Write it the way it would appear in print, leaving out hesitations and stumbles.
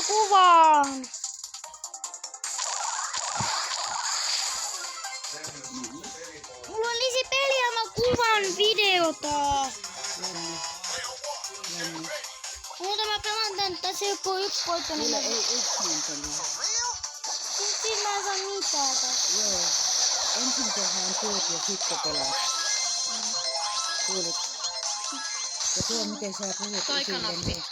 kuvan. Mulla on niin se peli ja mä kuvan videota. Mutta mä pelaan tän, tässä ei ole yksi voittanut. Kyllä ei yksin peliä. Siinä mä en saa mitään tässä. Joo. Ensin tehdään työt ja sitten pelaat. Kuulit? Ja tuo miten sä puhut Taikanappi. esille, niin